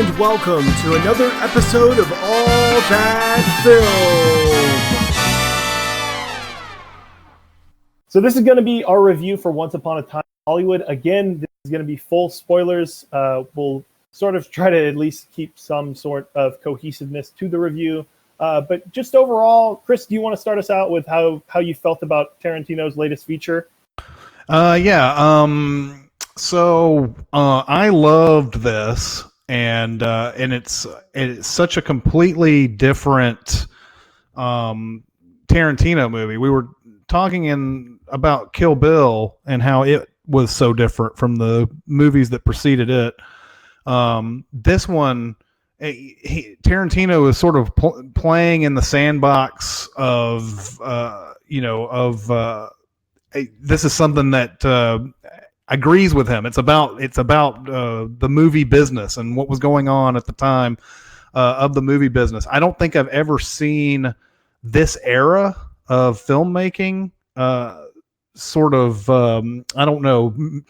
and welcome to another episode of All That Film. So this is going to be our review for Once Upon a Time in Hollywood. Again, this is going to be full spoilers. We'll sort of try to at least keep some sort of cohesiveness to the review. But just overall, Chris, do you want to start us out with how you felt about Tarantino's latest feature? So I loved this, and it's such a completely different Tarantino movie. We were talking about Kill Bill and how it was so different from the movies that preceded it. This one, Tarantino is sort of playing in the sandbox of this is something that agrees with him. It's about the movie business and what was going on at the time of the movie business. I don't think I've ever seen this era of filmmaking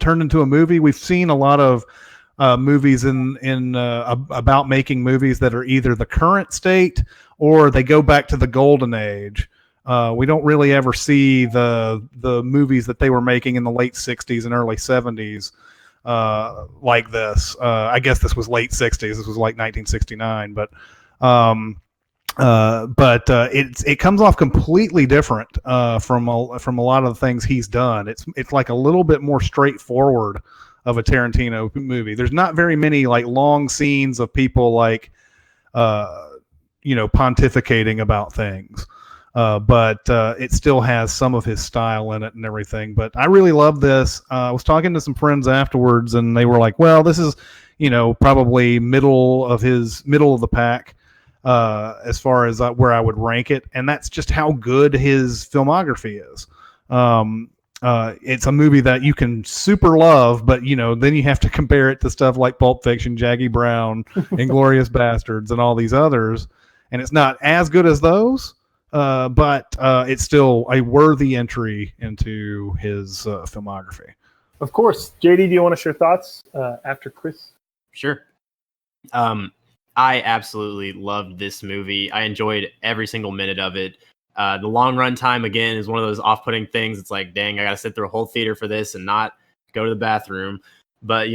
turned into a movie. We've seen a lot of movies about making movies that are either the current state or they go back to the golden age. We don't really ever see the movies that they were making in the late 60s and early 70s like this. I guess this was late 60s. This was like 1969, but it comes off completely different from a lot of the things he's done. It's like a little bit more straightforward of a Tarantino movie. There's not very many like long scenes of people like pontificating about things. But it still has some of his style in it and everything. But I really love this. I was talking to some friends afterwards, and they were like, "Well, this is, probably middle of the pack as far as where I would rank it." And that's just how good his filmography is. It's a movie that you can super love, but then you have to compare it to stuff like Pulp Fiction, Jackie Brown, Inglourious Bastards, and all these others, and it's not as good as those. But it's still a worthy entry into his filmography. Of course. JD, do you want to share thoughts after Chris? Sure. I absolutely loved this movie. I enjoyed every single minute of it. The long run time, again, is one of those off-putting things. It's like, dang, I got to sit through a whole theater for this and not go to the bathroom. But,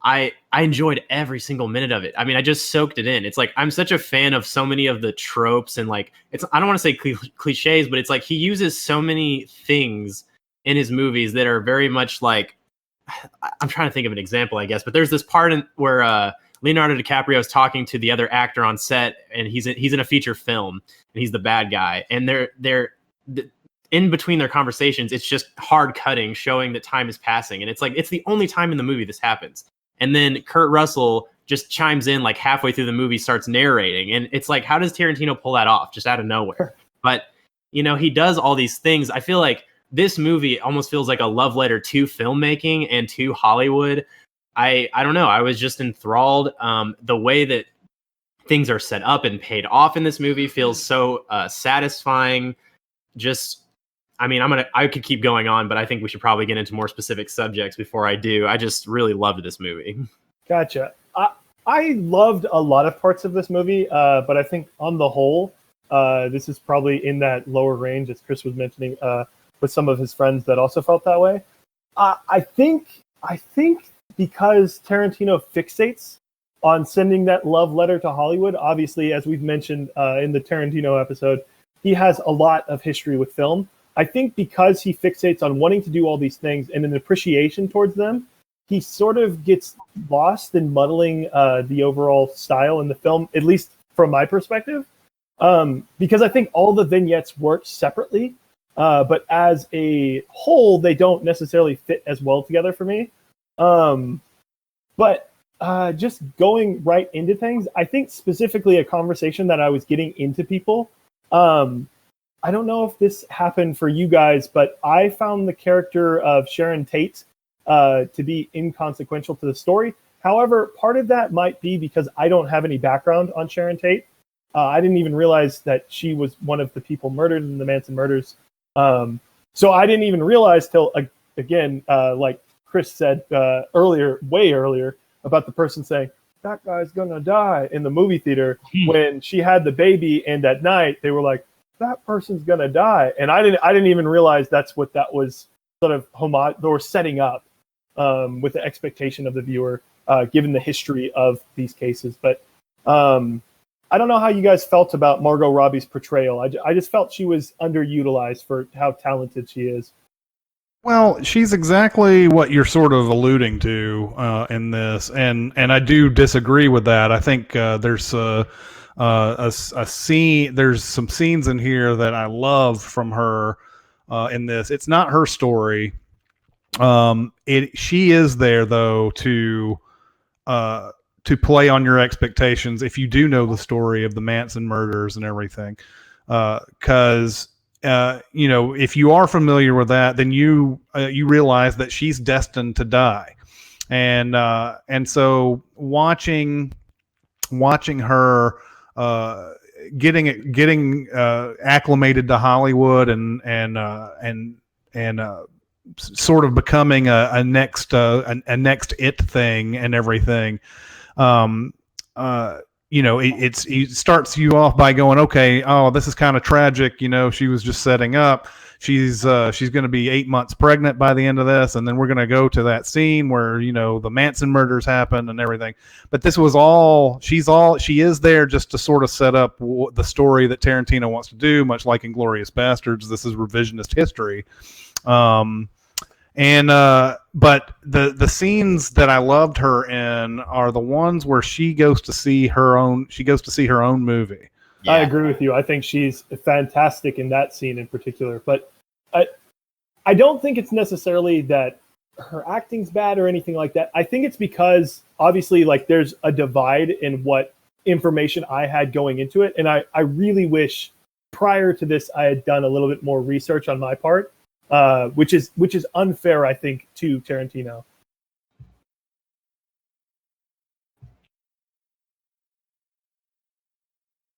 I enjoyed every single minute of it. I mean, I just soaked it in. It's like, I'm such a fan of so many of the tropes and like, I don't want to say cliches, but it's like he uses so many things in his movies that are very much like, I'm trying to think of an example, I guess, but there's this part where Leonardo DiCaprio is talking to the other actor on set, and he's in a feature film and he's the bad guy. And they're in between their conversations, it's just hard cutting, showing that time is passing. And it's like, it's the only time in the movie this happens. And then Kurt Russell just chimes in like halfway through the movie, starts narrating. And it's like, how does Tarantino pull that off just out of nowhere? But, he does all these things. I feel like this movie almost feels like a love letter to filmmaking and to Hollywood. I don't know. I was just enthralled. The way that things are set up and paid off in this movie feels so satisfying. I could keep going on, but I think we should probably get into more specific subjects before I do. I just really loved this movie. Gotcha. I loved a lot of parts of this movie, but I think on the whole, this is probably in that lower range, as Chris was mentioning, with some of his friends that also felt that way. I think because Tarantino fixates on sending that love letter to Hollywood, obviously, as we've mentioned in the Tarantino episode, he has a lot of history with film. I think because he fixates on wanting to do all these things and an appreciation towards them, he sort of gets lost in muddling the overall style in the film, at least from my perspective. Because I think all the vignettes work separately, but as a whole, they don't necessarily fit as well together for me. But just going right into things, I think specifically a conversation that I was getting into people, I don't know if this happened for you guys, but I found the character of Sharon Tate to be inconsequential to the story. However, part of that might be because I don't have any background on Sharon Tate. I didn't even realize that she was one of the people murdered in the Manson murders. So I didn't even realize till, again, like Chris said way earlier, about the person saying, that guy's gonna die in the movie theater when she had the baby, and at night they were like, that person's gonna die. And I didn't even realize that's what that was sort of or setting up with the expectation of the viewer, given the history of these cases. But I don't know how you guys felt about Margot Robbie's portrayal. I just felt she was underutilized for how talented she is. Well, she's exactly what you're sort of alluding to in this, and I do disagree with that. I think there's a scene. There's some scenes in here that I love from her in this. It's not her story. She is there though to play on your expectations if you do know the story of the Manson murders and everything, because. If you are familiar with that, then you realize that she's destined to die, and so watching her getting acclimated to Hollywood and sort of becoming a next it thing and everything. It starts you off by going, okay, oh, this is kind of tragic. She was just setting up. She's going to be 8 months pregnant by the end of this, and then we're going to go to that scene where the Manson murders happen and everything. But this was she is there just to sort of set up the story that Tarantino wants to do, much like Inglourious Bastards. This is revisionist history. But the scenes that I loved her in are the ones where she goes to see her own movie. Yeah. I agree with you. I think she's fantastic in that scene in particular. But I don't think it's necessarily that her acting's bad or anything like that. I think it's because obviously there's a divide in what information I had going into it. And I really wish prior to this I had done a little bit more research on my part. Which is unfair, I think, to Tarantino.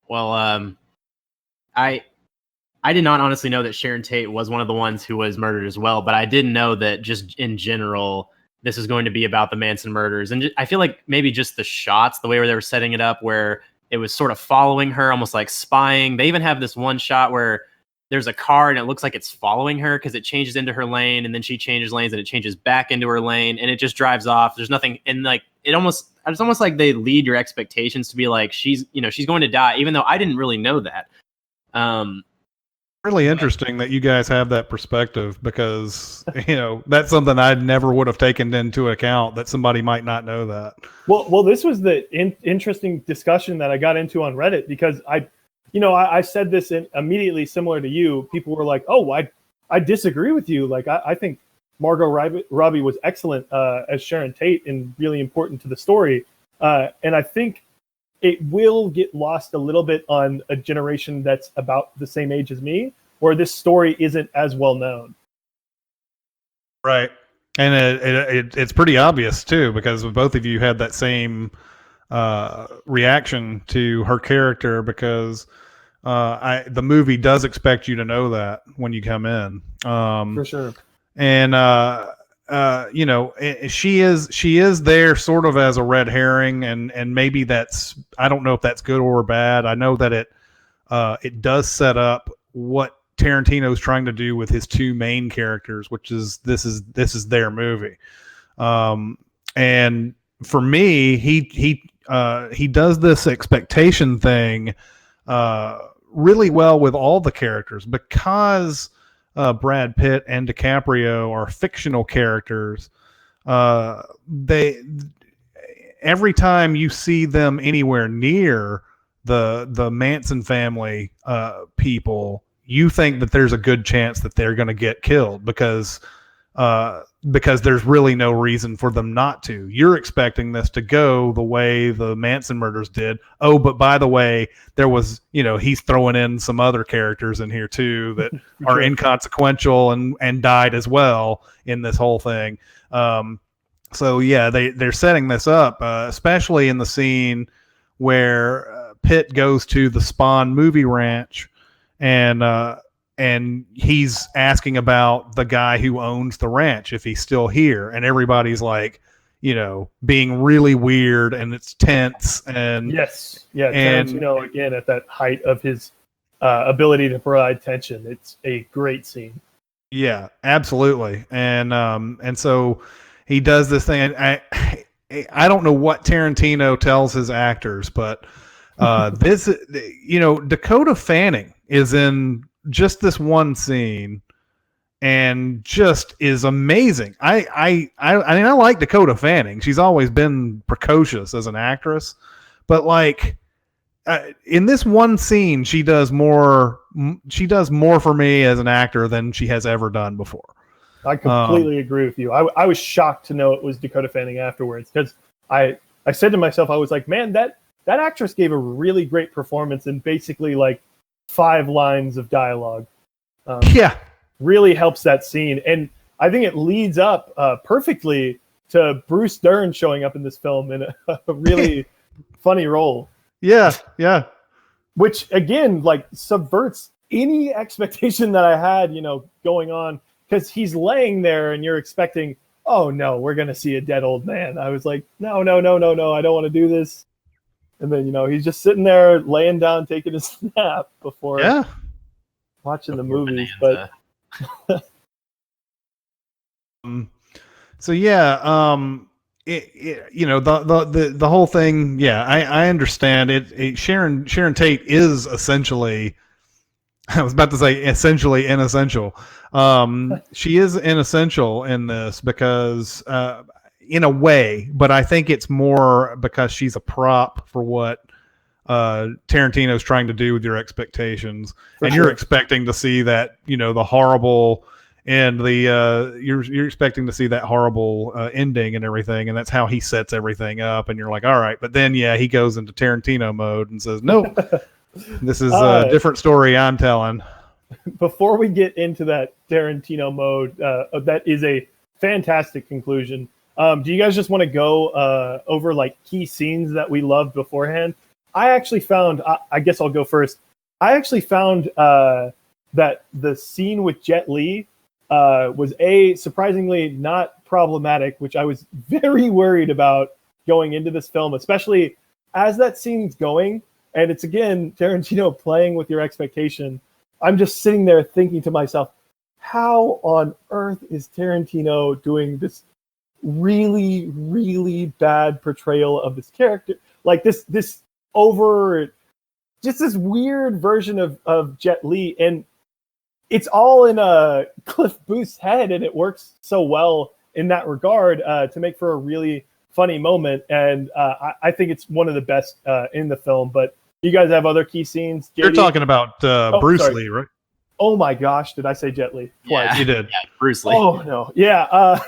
Well, I did not honestly know that Sharon Tate was one of the ones who was murdered as well, but I didn't know that just in general this is going to be about the Manson murders. And I feel like maybe just the shots, the way where they were setting it up, where it was sort of following her, almost like spying. They even have this one shot where there's a car and it looks like it's following her because it changes into her lane and then she changes lanes and it changes back into her lane and it just drives off. There's nothing. And it's almost like they lead your expectations to be like, she's going to die, even though I didn't really know that. Really interesting that you guys have that perspective, because that's something I never would have taken into account, that somebody might not know that. Well, this was the interesting discussion that I got into on Reddit, because I said this immediately similar to you. People were like, oh, I disagree with you. I think Margot Robbie was excellent as Sharon Tate and really important to the story. And I think it will get lost a little bit on a generation that's about the same age as me, where this story isn't as well known. Right. And it's pretty obvious, too, because both of you had that same reaction to her character, because the movie does expect you to know that when you come in. For sure. And she is there sort of as a red herring, and maybe I don't know if that's good or bad. I know that it does set up what Tarantino's trying to do with his two main characters, which is this is their movie. And for me, he does this expectation thing really well with all the characters, because Brad Pitt and DiCaprio are fictional characters. Every time you see them anywhere near the Manson family people, you think that there's a good chance that they're going to get killed, because there's really no reason for them not to. You're expecting this to go the way the Manson murders did. Oh, but by the way, there was, he's throwing in some other characters in here too that are inconsequential and died as well in this whole thing. So yeah, they're setting this up, especially in the scene where Pitt goes to the Spawn movie ranch, and he's asking about the guy who owns the ranch, if he's still here. And everybody's like, being really weird and it's tense and yes, yeah, Tarantino again at that height of his ability to provide tension. It's a great scene. Yeah, absolutely, and so he does this thing. And I don't know what Tarantino tells his actors, but this, Dakota Fanning is in just this one scene and just is amazing. I mean, I like Dakota Fanning. She's always been precocious as an actress, but like in this one scene, she does more for me as an actor than she has ever done before. I completely agree with you. I was shocked to know it was Dakota Fanning afterwards, because I said to myself, I was like, man, that actress gave a really great performance in basically like 5 lines of dialogue. Really helps that scene. And I think it leads up perfectly to Bruce Dern showing up in this film in a really funny role. Yeah. Which again, like, subverts any expectation that I had, going on, because he's laying there and you're expecting, oh no, we're going to see a dead old man. I was like, no, I don't want to do this. And then, he's just sitting there laying down, taking a snap before watching the movies. Bonanza. But so yeah, the whole thing. Yeah, I understand it. Sharon Tate is essentially, I was about to say essentially inessential. She is inessential in this because, in a way, but I think it's more because she's a prop for what Tarantino's trying to do with your expectations, and you're expecting to see that, the horrible and you're expecting to see that horrible ending and everything, and that's how he sets everything up, and you're like, all right, but then he goes into Tarantino mode and says, nope, this is a different story I'm telling. Before we get into that Tarantino mode, that is a fantastic conclusion. Do you guys just want to go over like key scenes that we loved beforehand? I actually found, I guess I'll go first. I actually found that the scene with Jet Li was surprisingly not problematic, which I was very worried about going into this film, especially as that scene's going. And it's, again, Tarantino playing with your expectation. I'm just sitting there thinking to myself, how on earth is Tarantino doing this really, really bad portrayal of this character? Like this just this weird version of Jet Li. And it's all in Cliff Booth's head, and it works so well in that regard to make for a really funny moment. And I think it's one of the best in the film. But you guys have other key scenes? JD? You're talking about Bruce Lee, right? Oh my gosh, did I say Jet Li? Twice. Yeah, you did. Yeah, Bruce Lee. Oh no, yeah.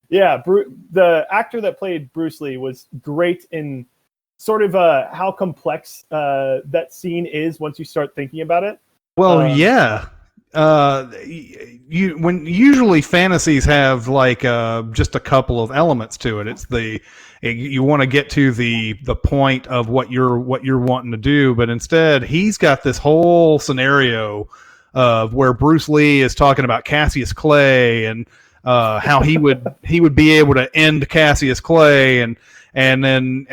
Yeah, the actor that played Bruce Lee was great in sort of how complex that scene is once you start thinking about it. Well, yeah. Usually fantasies have like just a couple of elements to it. It's you want to get to the point of what you're wanting to do, but instead he's got this whole scenario of where Bruce Lee is talking about Cassius Clay and how he would be able to end Cassius Clay and then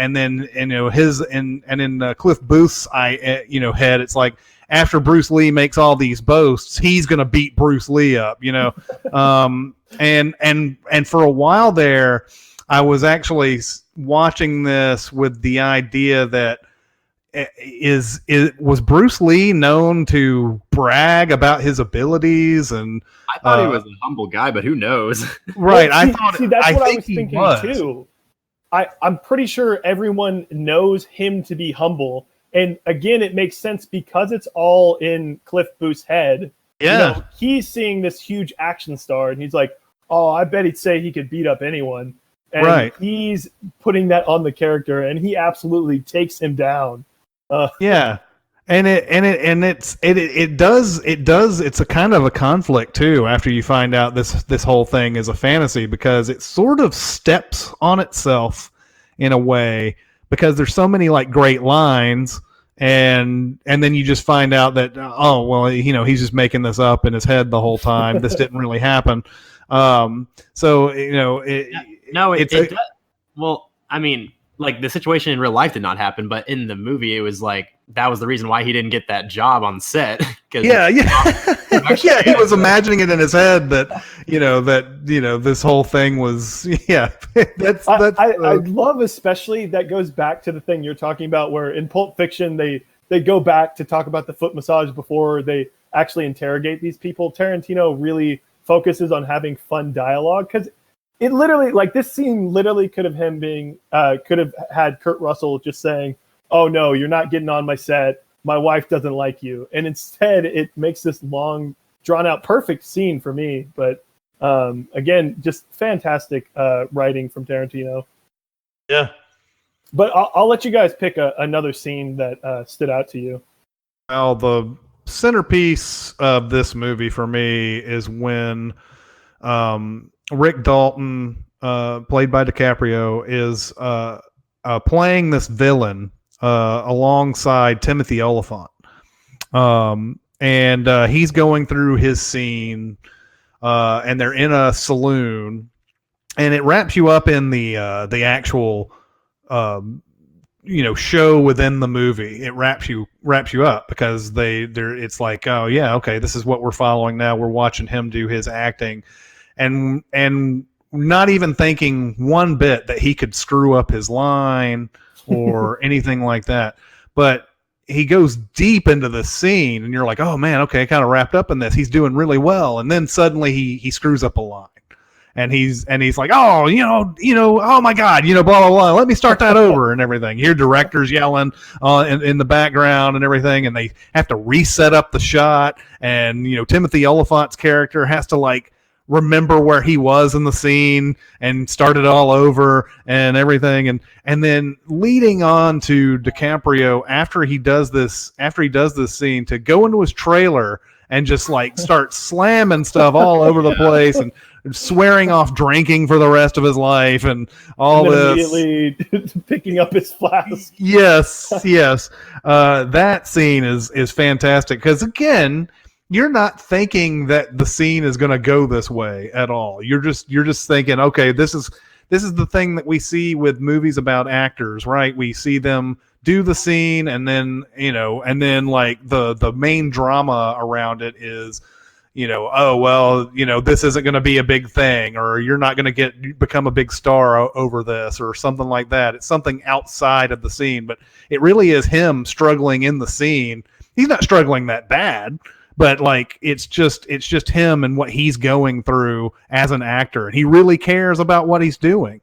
his and in Cliff Booth's head, it's like, after Bruce Lee makes all these boasts, he's going to beat Bruce Lee up, and for a while there, I was actually watching this with the idea that was Bruce Lee known to brag about his abilities? And I thought he was a humble guy, but who knows? Right. That's what I was thinking too. I'm pretty sure everyone knows him to be humble. And again, it makes sense because it's all in Cliff Booth's head. Yeah. He's seeing this huge action star and he's like, oh, I bet he'd say he could beat up anyone. And he's putting that on the character, and he absolutely takes him down. Yeah. It's a kind of a conflict too after you find out this whole thing is a fantasy, because it sort of steps on itself in a way, because there's so many like great lines, and then you just find out that he's just making this up in his head the whole time. This didn't really happen. No, it's well, I mean, like the situation in real life did not happen, but in the movie, it was like that was the reason why he didn't get that job on set. Yeah. Yeah, he was imagining it in his head that this whole thing was that's I love, especially that goes back to the thing you're talking about, where in Pulp Fiction they go back to talk about the foot massage before they actually interrogate these people. Tarantino really focuses on having fun dialogue, because it literally, like, this scene literally could have had Kurt Russell just saying, "Oh no, you're not getting on my set. My wife doesn't like you," and instead it makes this long, drawn out, perfect scene for me. But again, just fantastic writing from Tarantino. Yeah. But I'll let you guys pick another scene that stood out to you. Well, the centerpiece of this movie for me is when Rick Dalton, played by DiCaprio, is playing this villain alongside Timothy Olyphant. And he's going through his scene, and they're in a saloon, and it wraps you up in the actual show within the movie. It wraps you up because it's like, oh yeah, okay, this is what we're following now. We're watching him do his acting, and not even thinking one bit that he could screw up his line or anything like that. But he goes deep into the scene, and you're like, oh man, okay, kind of wrapped up in this. He's doing really well, and then suddenly he screws up a line. And he's like, oh, oh my God, blah, blah, blah. Let me start that over and everything. You hear directors yelling in the background and everything, and they have to reset up the shot. And, Timothy Olyphant's character has to, like, remember where he was in the scene and start it all over and everything. And then leading on to DiCaprio after he does this scene, to go into his trailer and just like start slamming stuff all over the place and swearing off drinking for the rest of his life and all this. Immediately picking up his flask. Yes. That scene is fantastic because, again, you're not thinking that the scene is going to go this way at all. You're just thinking, okay, this is the thing that we see with movies about actors, right? We see them do the scene, and then like the main drama around it is, oh well, this isn't going to be a big thing, or you're not going to become a big star over this, or something like that. It's something outside of the scene, but it really is him struggling in the scene. He's not struggling that bad, but like it's just him and what he's going through as an actor, and he really cares about what he's doing.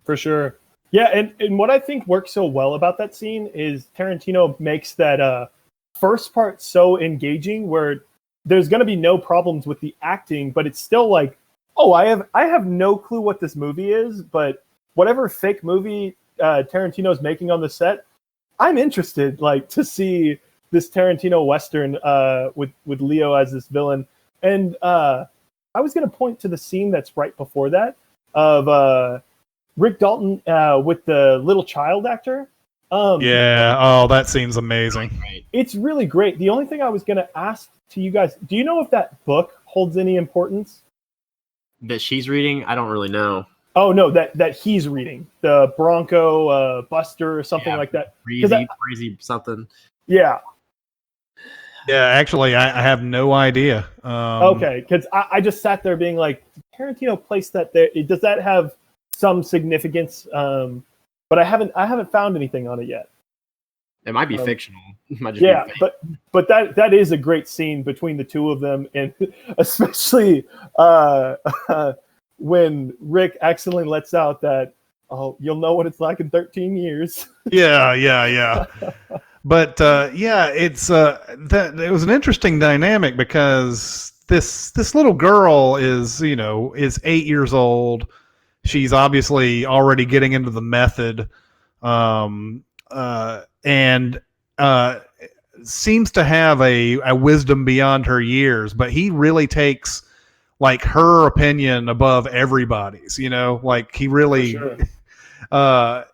For sure. Yeah, and what I think works so well about that scene is Tarantino makes that first part so engaging, where there's going to be no problems with the acting, but it's still like, oh, I have no clue what this movie is, but whatever fake movie Tarantino's making on the set, I'm interested, like, to see this Tarantino Western with Leo as this villain. And I was going to point to the scene that's right before that of Rick Dalton with the little child actor. That seems amazing. It's really great. The only thing I was going to ask to you guys, do you know if that book holds any importance? That she's reading? I don't really know. Oh, no, that he's reading. The Bronco Buster or something like that. Breezy something. Yeah. Yeah, actually, I have no idea. Okay, because I just sat there being like, Tarantino placed that there. Does that have some significance? But I haven't found anything on it yet. It might be fictional. It might just be fake. but that is a great scene between the two of them, and especially when Rick accidentally lets out that, oh, you'll know what it's like in 13 years. Yeah. But it's it was an interesting dynamic because this little girl is 8 years old. She's obviously already getting into the method, and seems to have a wisdom beyond her years. But he really takes like her opinion above everybody's. Like he really, For sure.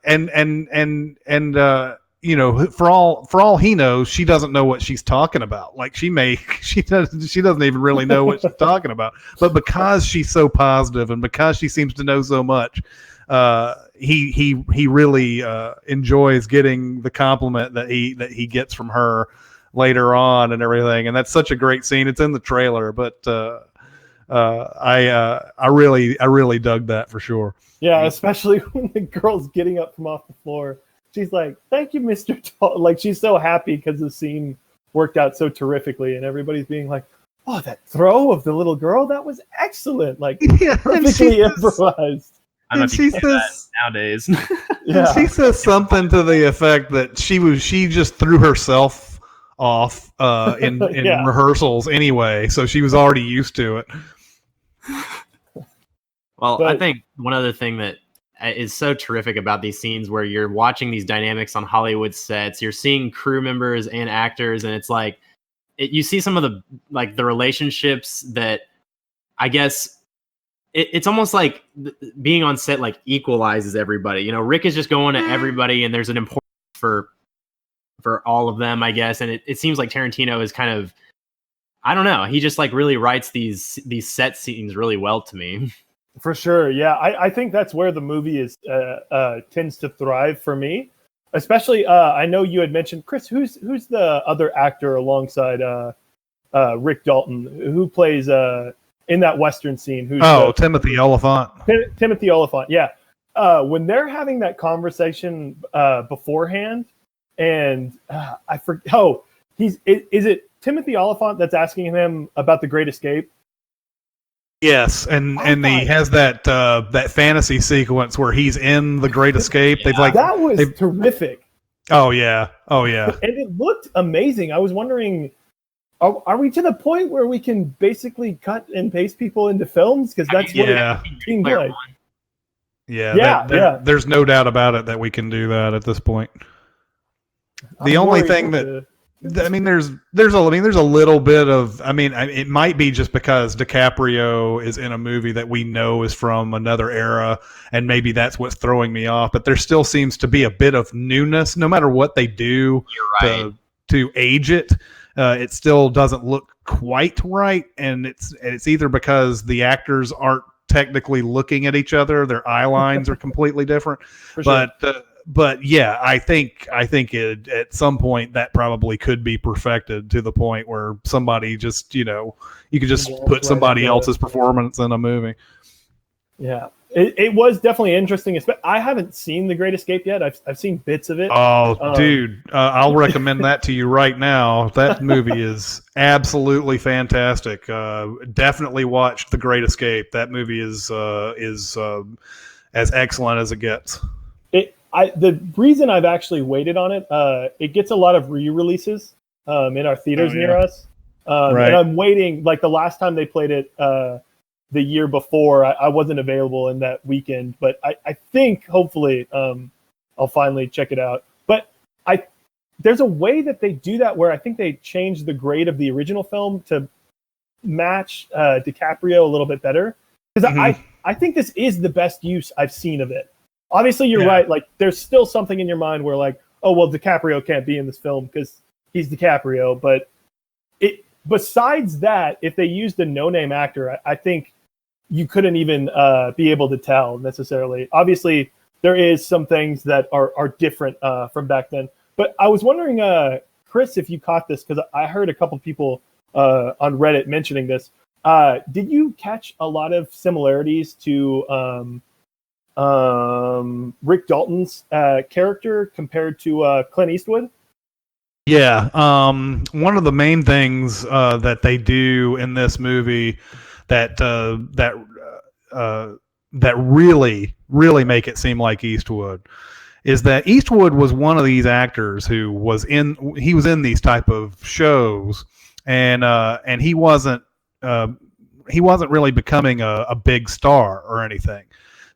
you know, for all he knows, she doesn't know what she's talking about. Like she doesn't even really know what she's talking about. But because she's so positive and because she seems to know so much, he really enjoys getting the compliment that he gets from her later on and everything. And that's such a great scene. It's in the trailer, but I really dug that for sure. Yeah, especially when the girl's getting up from off the floor. She's like, "Thank you, Mr. Tall." Like, she's so happy because the scene worked out so terrifically, and everybody's being like, "Oh, that throw of the little girl, that was excellent!" Like, perfectly improvised. I don't know if you can do that nowadays. Yeah. She says something to the effect that she just threw herself off in rehearsals anyway, so she was already used to it. Well, I think one other thing that is so terrific about these scenes where you're watching these dynamics on Hollywood sets, you're seeing crew members and actors, and it's like you see some of the relationships that I guess it's almost like being on set like equalizes everybody. You know, Rick is just going to everybody, and there's an importance for all of them, I guess. And it seems like Tarantino is kind of, I don't know, he just like really writes these set scenes really well to me. For sure, yeah. I think that's where the movie is tends to thrive for me. Especially, I know you had mentioned, Chris, who's the other actor alongside Rick Dalton who plays in that Western scene? Timothy Oliphant. Timothy Oliphant, yeah. When they're having that conversation beforehand, and I forget. Oh, is it Timothy Oliphant that's asking him about The Great Escape? Yes, and he has that fantasy sequence where he's in The Great Escape. Yeah. That was terrific. Oh yeah. And it looked amazing. I was wondering, are we to the point where we can basically cut and paste people into films? Because that's what it seemed like. Yeah. There's no doubt about it that we can do that at this point. The only thing that there's a little bit of, it might be just because DiCaprio is in a movie that we know is from another era, and maybe that's what's throwing me off. But there still seems to be a bit of newness, no matter what they do to age it. It still doesn't look quite right, and it's either because the actors aren't technically looking at each other, their eye lines are completely different. Sure. But yeah, I think at some point that probably could be perfected to the point where somebody just, you could just put somebody else's performance in a movie. Yeah, it was definitely interesting. I haven't seen The Great Escape yet. I've seen bits of it. Oh, dude, I'll recommend that to you right now. That movie is absolutely fantastic. Definitely watch The Great Escape. That movie is as excellent as it gets. The reason I've actually waited on it, it gets a lot of re-releases in our theaters near us. Right. And I'm waiting, like the last time they played it the year before, I wasn't available in that weekend, but I think hopefully I'll finally check it out. But there's a way that they do that where I think they change the grade of the original film to match DiCaprio a little bit better. Because I think this is the best use I've seen of it. Obviously, you're right. Like, there's still something in your mind where, like, oh, well, DiCaprio can't be in this film because he's DiCaprio. But besides that, if they used a no-name actor, I think you couldn't even be able to tell necessarily. Obviously, there is some things that are different from back then. But I was wondering, Chris, if you caught this, because I heard a couple people on Reddit mentioning this. Did you catch a lot of similarities to Rick Dalton's character compared to Clint Eastwood? Yeah, one of the main things that they do in this movie that really make it seem like Eastwood is that Eastwood was one of these actors who was in these type of shows, and he wasn't really becoming a big star or anything.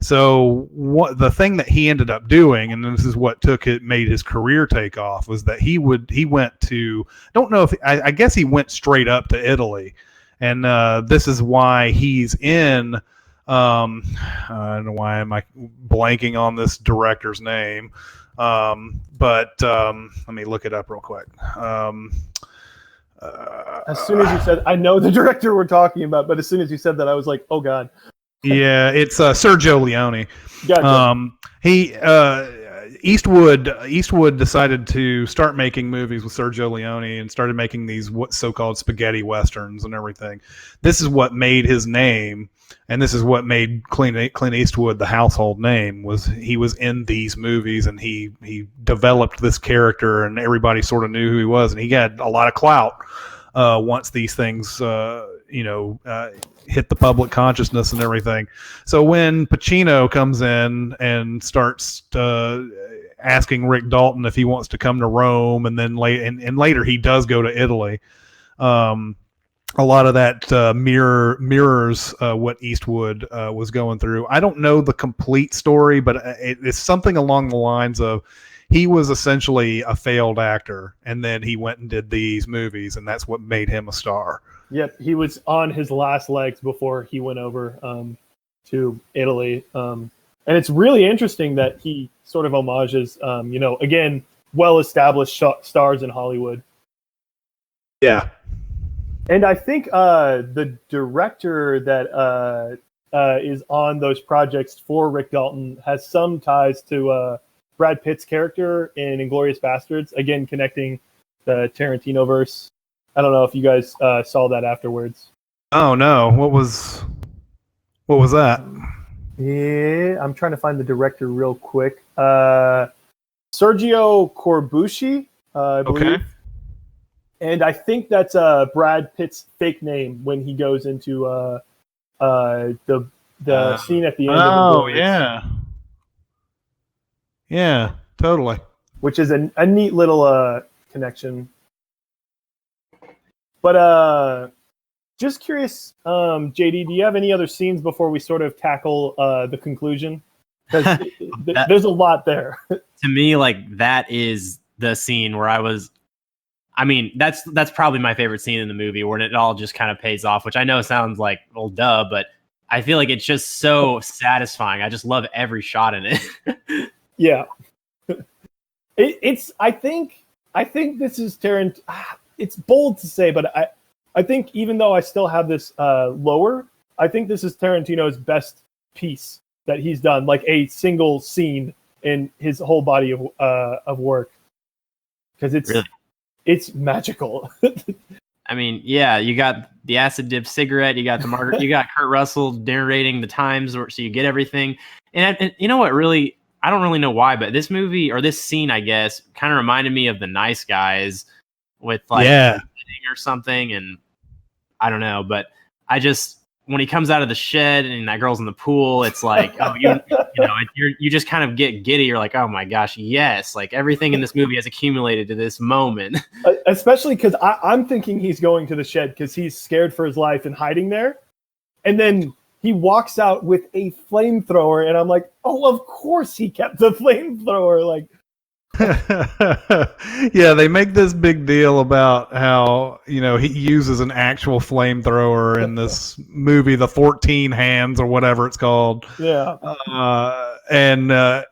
So the thing that he ended up doing, and this is what made his career take off, was that he went to, I guess he went straight up to Italy, and this is why he's in. I don't know why am I blanking on this director's name. But let me look it up real quick. As soon as you said, I know the director we're talking about, but as soon as you said that, I was like, oh God. Yeah, it's Sergio Leone. Gotcha. Eastwood decided to start making movies with Sergio Leone and started making these so-called spaghetti westerns and everything. This is what made his name, and this is what made Clint Eastwood the household name. Was he was in these movies, and he developed this character, and everybody sort of knew who he was, and he had a lot of clout once these things hit the public consciousness and everything. So when Pacino comes in and starts asking Rick Dalton if he wants to come to Rome, and then later he does go to Italy, a lot of that mirrors what Eastwood was going through. I don't know the complete story, but it's something along the lines of he was essentially a failed actor, and then he went and did these movies, and that's what made him a star. Yep, he was on his last legs before he went over to Italy. And it's really interesting that he sort of homages, again, well-established stars in Hollywood. Yeah. And I think the director that is on those projects for Rick Dalton has some ties to Brad Pitt's character in Inglourious Bastards, again, connecting the Tarantino verse. I don't know if you guys saw that afterwards. Oh no! What was that? Yeah, I'm trying to find the director real quick. Sergio Corbucci, I believe. Okay. And I think that's Brad Pitt's fake name when he goes into the scene at the end. Oh yeah, yeah, totally. Which is a neat little connection. But just curious, JD, do you have any other scenes before we sort of tackle the conclusion? Because there's a lot there. To me, like, that is the scene where that's probably my favorite scene in the movie, where it all just kind of pays off, which I know sounds like, well, duh, but I feel like it's just so satisfying. I just love every shot in it. Yeah. I think this is Tarantino. It's bold to say, but I think even though I still have this lower, I think this is Tarantino's best piece that he's done, like a single scene in his whole body of work, because it's magical. I mean, yeah, you got the acid dip cigarette, you got the you got Kurt Russell narrating the times, so you get everything. And you know what? Really, I don't really know why, but this movie, or this scene, I guess, kind of reminded me of The Nice Guys. With or something, and I don't know, but I just, when he comes out of the shed and that girl's in the pool, it's like, oh, you just kind of get giddy. You're like, oh my gosh, yes, like everything in this movie has accumulated to this moment. Especially because I'm thinking he's going to the shed because he's scared for his life and hiding there, and then he walks out with a flamethrower, and I'm like, oh, of course he kept the flamethrower, like. Yeah, they make this big deal about how he uses an actual flamethrower in this movie, The 14 Hands or whatever it's called. Yeah, and that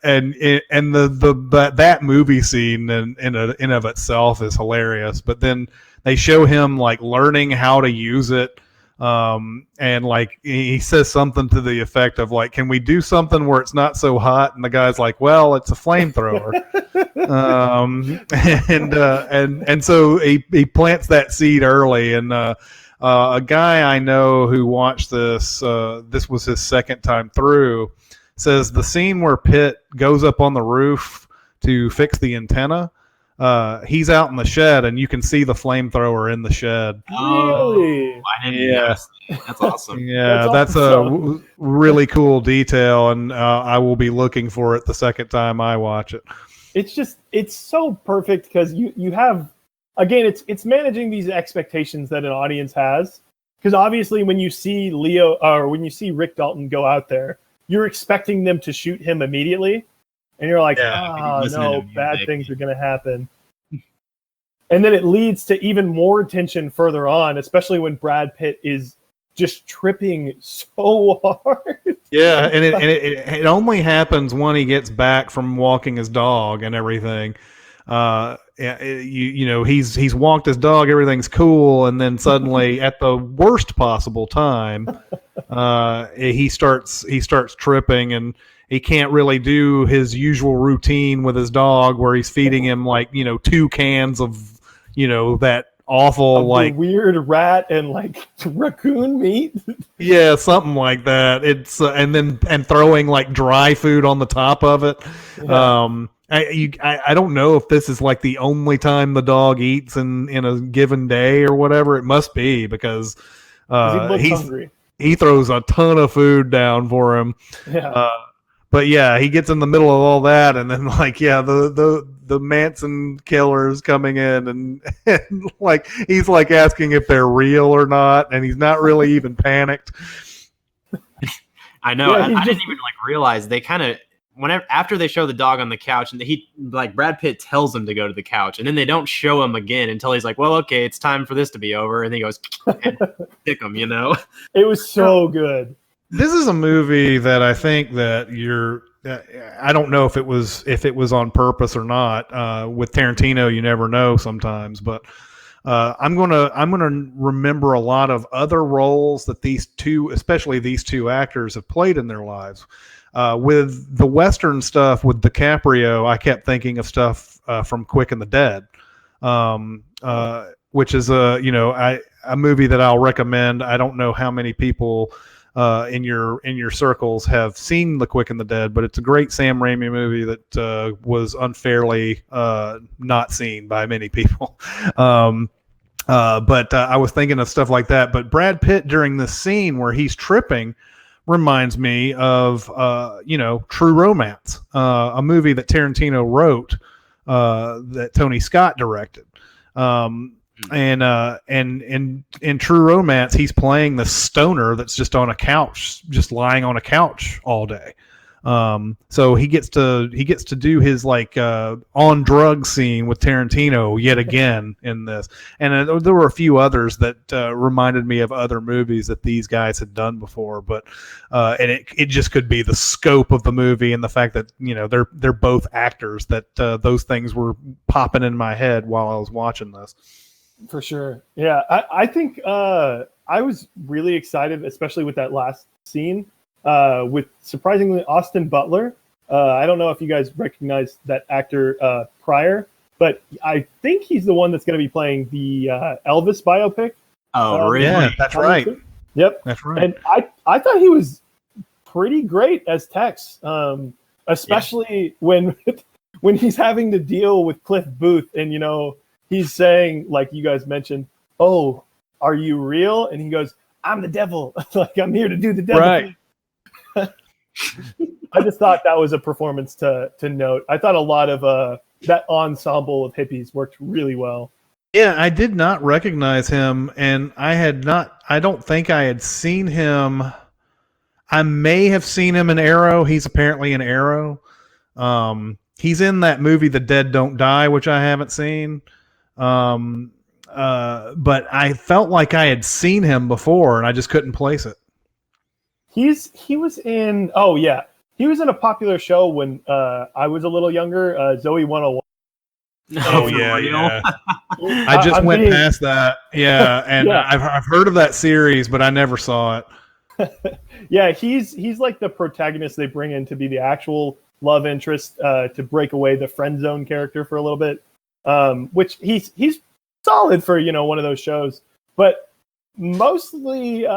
movie scene in of itself is hilarious. But then they show him like learning how to use it. And like he says something to the effect of like, can we do something where it's not so hot? And the guy's like, well, it's a flamethrower. And so he plants that seed early. And a guy I know who watched this was his second time through, says the scene where Pitt goes up on the roof to fix the antenna, he's out in the shed, and you can see the flamethrower in the shed. Really? I didn't notice that. That's awesome. Yeah, that's a really cool detail, and I will be looking for it the second time I watch it. It's so perfect because you have, again, it's managing these expectations that an audience has, because obviously when you see when you see Rick Dalton go out there, you're expecting them to shoot him immediately. And you're like, no, bad things are going to happen. And then it leads to even more tension further on, especially when Brad Pitt is just tripping so hard. Yeah, and it only happens when he gets back from walking his dog and everything. You know, he's walked his dog, everything's cool, and then suddenly at the worst possible time, he starts tripping, and he can't really do his usual routine with his dog where he's feeding him like, you know, 2 cans of, you know, that awful like weird rat and like raccoon meat. Yeah, something like that. It's and throwing like dry food on the top of it. Yeah. I don't know if this is like the only time the dog eats in a given day or whatever. It must be because he throws a ton of food down for him. Yeah. But yeah, he gets in the middle of all that, and then like the Manson killer's coming in, and like he's like asking if they're real or not, and he's not really even panicked. I know. I didn't even like realize they kind of after they show the dog on the couch, and he like Brad Pitt tells him to go to the couch, and then they don't show him again until he's like, well, okay, it's time for this to be over, and he goes and stick him, you know. It was so good. This is a movie that I think that I don't know if it was on purpose or not. With Tarantino, you never know sometimes, but I'm gonna remember a lot of other roles that especially these two actors, have played in their lives. With the Western stuff with DiCaprio, I kept thinking of stuff from Quick and the Dead, which is a movie that I'll recommend. I don't know how many people in your circles have seen The Quick and the Dead, but it's a great Sam Raimi movie that was unfairly not seen by many people. But I was thinking of stuff like that. But Brad Pitt during this scene where he's tripping reminds me of True Romance, a movie that Tarantino wrote that Tony Scott directed. And in True Romance, he's playing the stoner that's just on a couch, just lying on a couch all day. So he gets to do his like on drug scene with Tarantino yet again in this. And there were a few others that reminded me of other movies that these guys had done before. But and it just could be the scope of the movie and the fact that they're both actors that those things were popping in my head while I was watching this. For sure. Yeah. I think I was really excited, especially with that last scene with surprisingly Austin Butler. I don't know if you guys recognize that actor prior, but I think he's the one that's going to be playing the Elvis biopic. Oh, really? Yeah, that's right. Yep. That's right. And I thought he was pretty great as Tex, especially when he's having to deal with Cliff Booth and, he's saying, like you guys mentioned, oh, are you real? And he goes, I'm the devil. Like, I'm here to do the devil. Right. I just thought that was a performance to note. I thought a lot of that ensemble of hippies worked really well. Yeah, I did not recognize him, and I don't think I had seen him. I may have seen him in Arrow. He's apparently in Arrow. He's in that movie, The Dead Don't Die, which I haven't seen. But I felt like I had seen him before, and I just couldn't place it. He was in he was in a popular show when I was a little younger, Zoe 101. Oh yeah. I just went past that. Yeah, and yeah. I've heard of that series, but I never saw it. Yeah, he's like the protagonist they bring in to be the actual love interest to break away the friend zone character for a little bit. Which he's solid for one of those shows, but mostly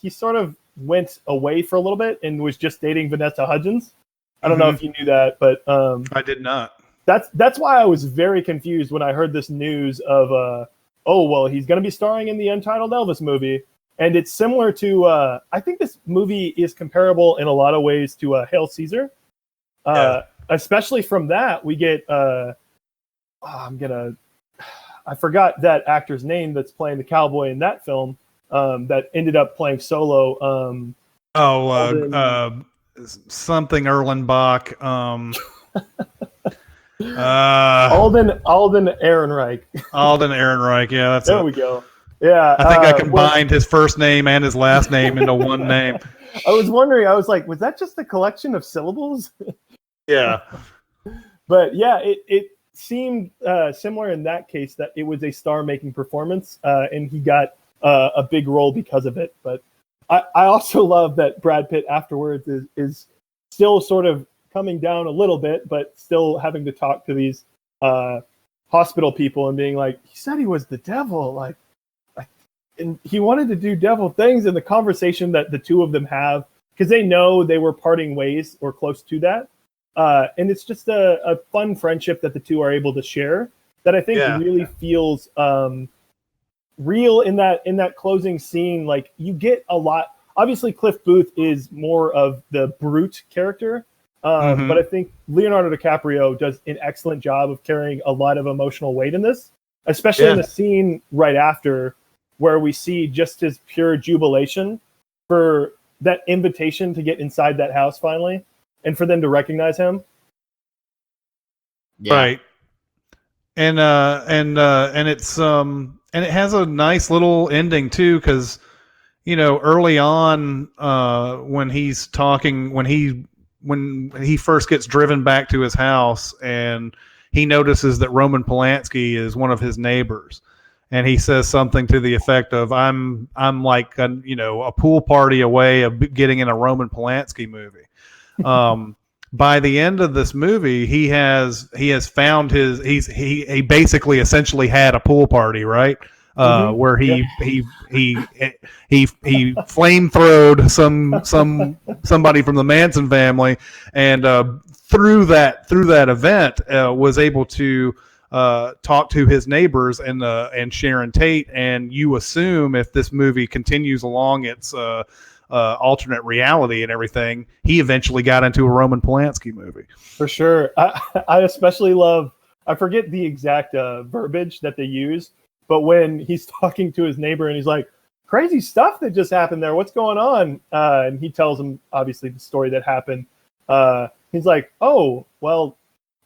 he sort of went away for a little bit and was just dating Vanessa Hudgens. I don't know if you knew that, but I did not. That's why I was very confused when I heard this news of he's going to be starring in the Untitled Elvis movie, and it's similar to I think this movie is comparable in a lot of ways to Hail Caesar. Especially from that we get I forgot that actor's name that's playing the cowboy in that film that ended up playing solo. Something Erlenbach. Alden Ehrenreich. Alden Ehrenreich. Yeah, that's there. We go. Yeah, I think I combined his first name and his last name into one name. I was wondering. I was like, was that just a collection of syllables? Yeah. But yeah, it seemed similar in that case, that it was a star-making performance, and he got a big role because of it. But I also love that Brad Pitt afterwards is still sort of coming down a little bit, but still having to talk to these hospital people and being like, he said he was the devil, like, and he wanted to do devil things. And the conversation that the two of them have, because they know they were parting ways or close to that. And it's just a fun friendship that the two are able to share that I think really feels real in that closing scene. Like, you get a lot. Obviously, Cliff Booth is more of the brute character, but I think Leonardo DiCaprio does an excellent job of carrying a lot of emotional weight in this, especially in the scene right after where we see just his pure jubilation for that invitation to get inside that house finally. And for them to recognize him, right? And it's and it has a nice little ending too, because early on, when he's talking, when he first gets driven back to his house, and he notices that Roman Polanski is one of his neighbors, and he says something to the effect of, "I'm like a pool party away of getting in a Roman Polanski movie." By the end of this movie, he has found he basically essentially had a pool party, right? Where he flamethrowed somebody from the Manson family, and through that event was able to talk to his neighbors and Sharon Tate. And you assume, if this movie continues along its alternate reality and everything, he eventually got into a Roman Polanski movie. For sure. I especially love, I forget the exact verbiage that they use, but when he's talking to his neighbor and he's like, crazy stuff that just happened there, what's going on? And he tells him, obviously, the story that happened. He's like, oh, well,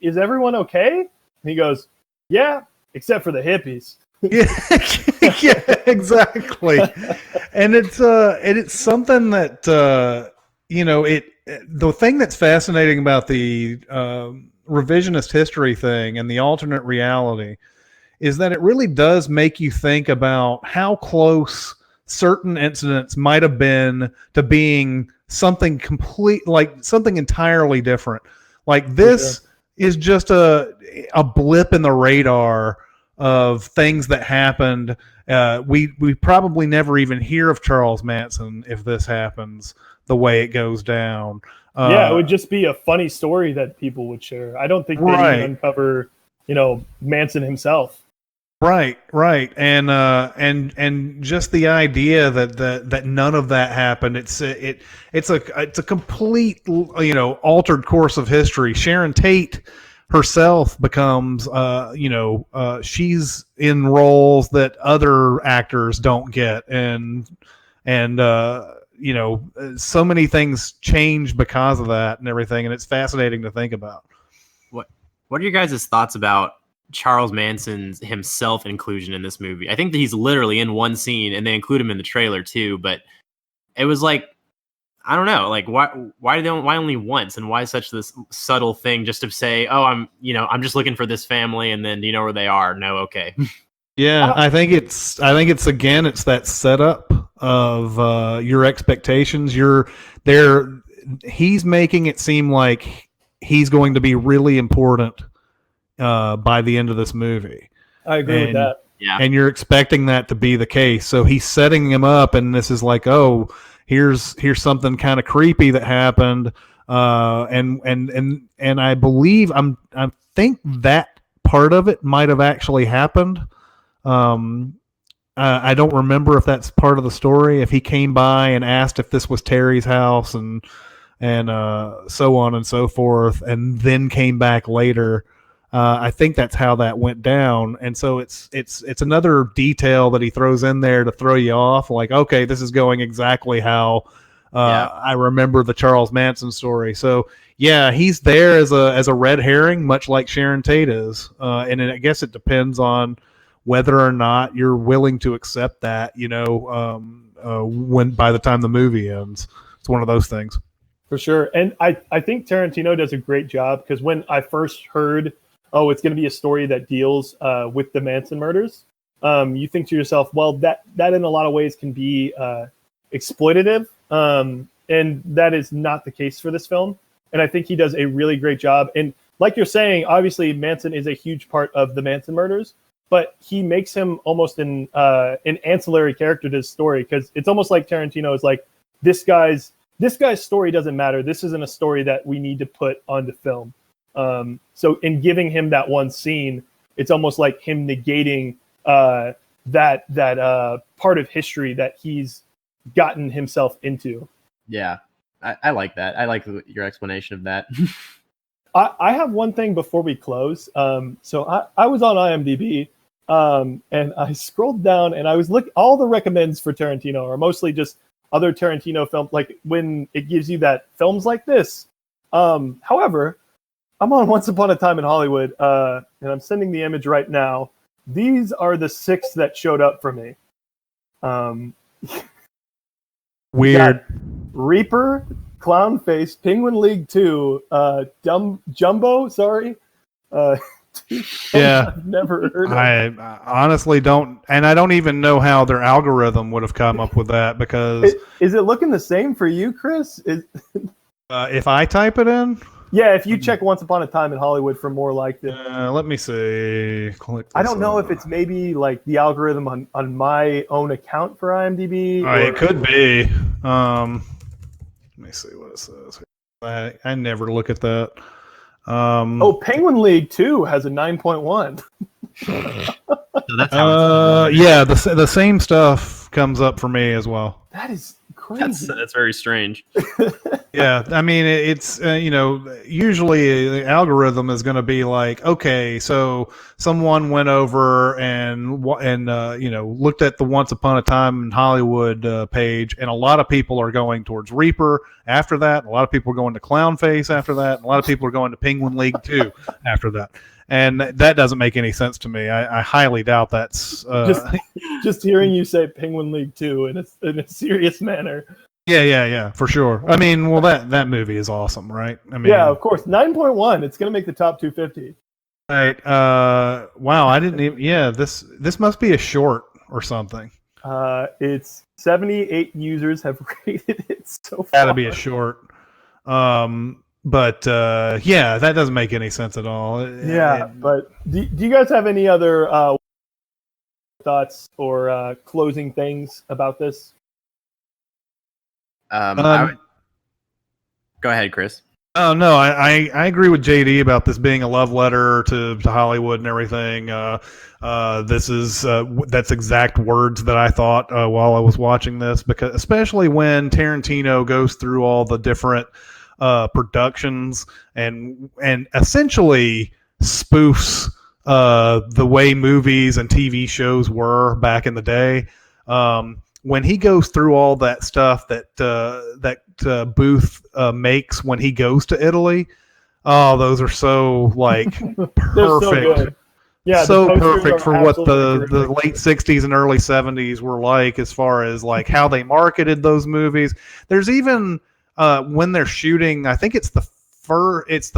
is everyone okay? And he goes, yeah, except for the hippies. Yeah, exactly. And it's something that the thing that's fascinating about the revisionist history thing and the alternate reality is that it really does make you think about how close certain incidents might have been to being something something entirely different. Like, this is just a blip in the radar of things that happened. We probably never even hear of Charles Manson if this happens the way it goes down. It would just be a funny story that people would share. I don't think they'd even uncover, Manson himself. Right, and just the idea that none of that happened. It's a complete altered course of history. Sharon Tate herself becomes she's in roles that other actors don't get, and so many things change because of that and everything, and it's fascinating to think about. What are your guys' thoughts about Charles Manson's himself inclusion in this movie? I think that he's literally in one scene, and they include him in the trailer too, but it was like, I don't know, like, why only once, and why such this subtle thing just to say, oh, I'm just looking for this family, and then do you know where they are? No, okay. Yeah, I think it's again, it's that setup of your expectations. He's making it seem like he's going to be really important by the end of this movie. I agree with that. Yeah, and you're expecting that to be the case. So he's setting him up, and this is like, oh, here's something kind of creepy that happened, and I believe I think that part of it might have actually happened. I don't remember if that's part of the story. If he came by and asked if this was Terry's house, and so on and so forth, and then came back later. I think that's how that went down, and so it's another detail that he throws in there to throw you off. Like, okay, this is going exactly how I remember the Charles Manson story. So yeah, he's there as a red herring, much like Sharon Tate is, and I guess it depends on whether or not you're willing to accept that, when by the time the movie ends. It's one of those things. For sure. And I think Tarantino does a great job, because when I first heard, oh, it's going to be a story that deals with the Manson murders, you think to yourself, well, that in a lot of ways can be exploitative. And that is not the case for this film. And I think he does a really great job. And like you're saying, obviously Manson is a huge part of the Manson murders, but he makes him almost an ancillary character to the story, because it's almost like Tarantino is like, this guy's story doesn't matter. This isn't a story that we need to put onto film. So in giving him that one scene, it's almost like him negating that part of history that he's gotten himself into. Yeah, I like that. I like your explanation of that. I have one thing before we close. So I was on IMDb, and I scrolled down, and I was looking. All the recommends for Tarantino are mostly just other Tarantino films, like when it gives you that films like this. However, I'm on Once Upon a Time in Hollywood, and I'm sending the image right now. These are the 6 that showed up for me. Weird. Reaper, Clownface, Penguin League 2, Jumbo, sorry. Yeah. I've never heard of. I honestly don't, and I don't even know how their algorithm would have come up with that, because Is it looking the same for you, Chris? if I type it in, yeah, if you check Once Upon a Time in Hollywood for more like this. let me see. Click this I don't know if it's maybe like the algorithm on my own account for IMDb. It could be. Let me see what it says. I never look at that. Penguin League 2 has a 9.1. So that's how yeah, the same stuff comes up for me as well. That is crazy. that's very strange. Yeah, I mean, it's usually the algorithm is going to be like, okay, so someone went over and looked at the Once Upon a Time in Hollywood page, and a lot of people are going towards Reaper after that. A lot of people are going to Clownface after that. And a lot of people are going to Penguin League 2 after that. And that doesn't make any sense to me. I highly doubt that's just hearing you say Penguin League 2 in a serious manner. Yeah, for sure. I mean, well, that movie is awesome, right? I mean, yeah, of course. 9.1. It's going to make the top 250. Right. Wow, I didn't even. Yeah, this must be a short or something. It's 78 users have rated it so far. Gotta be a short. But yeah, that doesn't make any sense at all. Yeah, but do you guys have any other thoughts or closing things about this? Go ahead, Chris. Oh no, I agree with JD about this being a love letter to Hollywood and everything. This is that's exact words that I thought while I was watching this, because especially when Tarantino goes through all the different productions and essentially spoofs the way movies and TV shows were back in the day. When he goes through all that stuff that Booth makes when he goes to Italy, oh, those are so like perfect. So yeah, so perfect for what the terrific. late 60s and early 70s were like, as far as like how they marketed those movies. There's even when they're shooting, I think it's the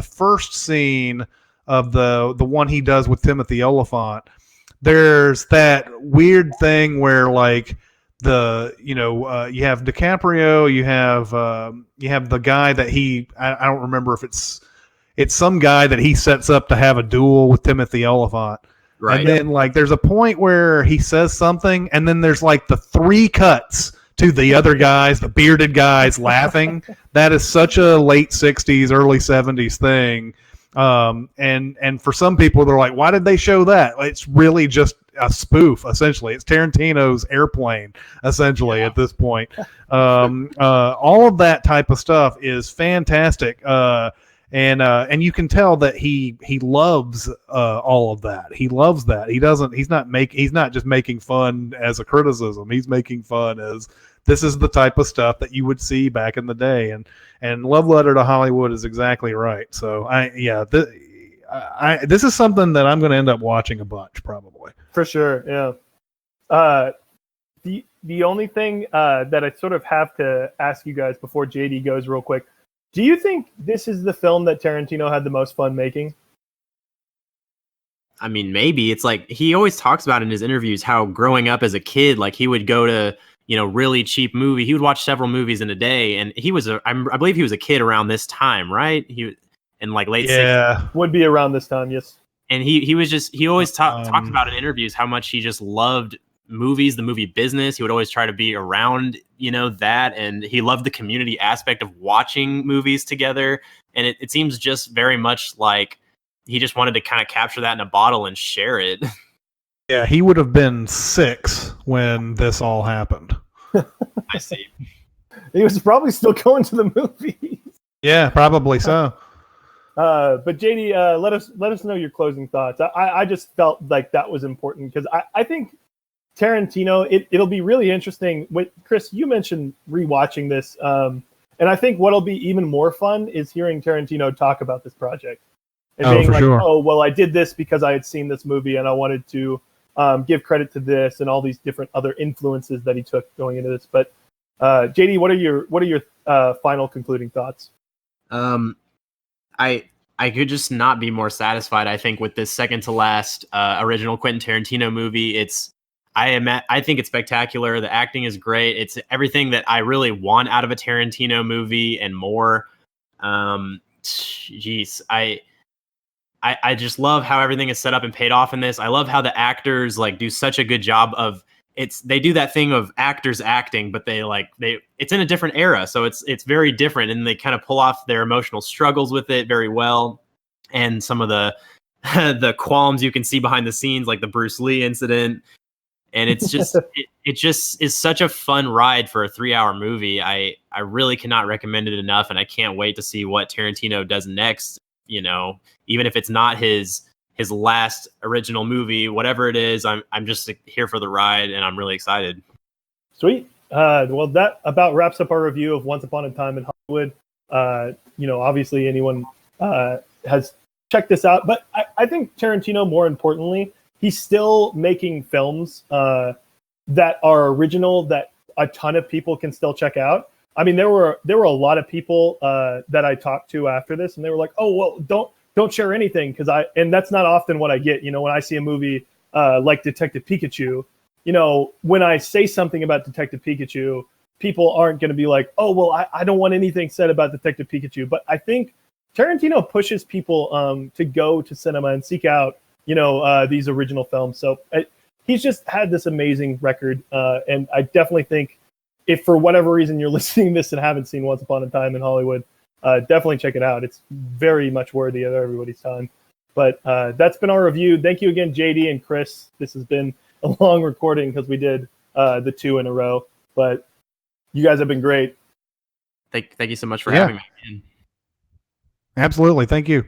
first scene of the one he does with Timothy Oliphant. There's that weird thing where like you have DiCaprio, you have the guy that I don't remember if it's some guy that he sets up to have a duel with Timothy Oliphant. Right. And then like there's a point where he says something, and then there's like the 3 cuts to the other guys, the bearded guys laughing. That is such a late 60s, early 70s thing. And for some people, they're like, why did they show that? It's really just a spoof, essentially. It's Tarantino's Airplane, essentially, at this point. All of that type of stuff is fantastic. And you can tell that he loves all of that. He loves that. He's not just making fun as a criticism. He's making fun as this is the type of stuff that you would see back in the day. And Love Letter to Hollywood is exactly right. So this is something that I'm going to end up watching a bunch, probably. For sure, yeah. The only thing that I sort of have to ask you guys before JD goes real quick, do you think this is the film that Tarantino had the most fun making? I mean, maybe. It's like he always talks about in his interviews how growing up as a kid, like he would go to, really cheap movie. He would watch several movies in a day, and he was I believe he was a kid around this time, right? He in like late 60s. Would be around this time, yes. And he always talked about in interviews how much he just loved movies, the movie business. He would always try to be around, that, and he loved the community aspect of watching movies together. And it seems just very much like he just wanted to kind of capture that in a bottle and share it. Yeah, he would have been 6 when this all happened. I see. He was probably still going to the movies. Yeah, probably so. But JD, let us know your closing thoughts. I just felt like that was important because I think Tarantino, it'll be really interesting. Chris, you mentioned rewatching this, and I think what'll be even more fun is hearing Tarantino talk about this project. And being like, sure. oh, well, I did this because I had seen this movie and I wanted to give credit to this and all these different other influences that he took going into this. But JD, what are your final concluding thoughts? I could just not be more satisfied, I think, with this second to last original Quentin Tarantino movie. I think it's spectacular. The acting is great. It's everything that I really want out of a Tarantino movie and more. I just love how everything is set up and paid off in this. I love how the actors do such a good job of they do that thing of actors acting, but it's in a different era. So it's very different, and they kind of pull off their emotional struggles with it very well. And some of the the qualms you can see behind the scenes, like the Bruce Lee incident. And it's just it just is such a fun ride for a 3-hour movie. I really cannot recommend it enough, and I can't wait to see what Tarantino does next. Even if it's not his last original movie, whatever it is, I'm just here for the ride, and I'm really excited. Sweet. Well, that about wraps up our review of Once Upon a Time in Hollywood. Obviously anyone has checked this out, but I think Tarantino, more importantly, he's still making films that are original that a ton of people can still check out. I mean, there were a lot of people that I talked to after this, and they were like, "Oh, well, don't share anything," and that's not often what I get. When I see a movie like Detective Pikachu, when I say something about Detective Pikachu, people aren't going to be like, "Oh, well, I don't want anything said about Detective Pikachu." But I think Tarantino pushes people to go to cinema and seek out these original films. So he's just had this amazing record, and I definitely think if for whatever reason you're listening to this and haven't seen Once Upon a Time in Hollywood, definitely check it out. It's very much worthy of everybody's time. But that's been our review. Thank you again, JD and Chris. This has been a long recording because we did the 2 in a row, but you guys have been great. Thank you so much for having me. Absolutely. Thank you.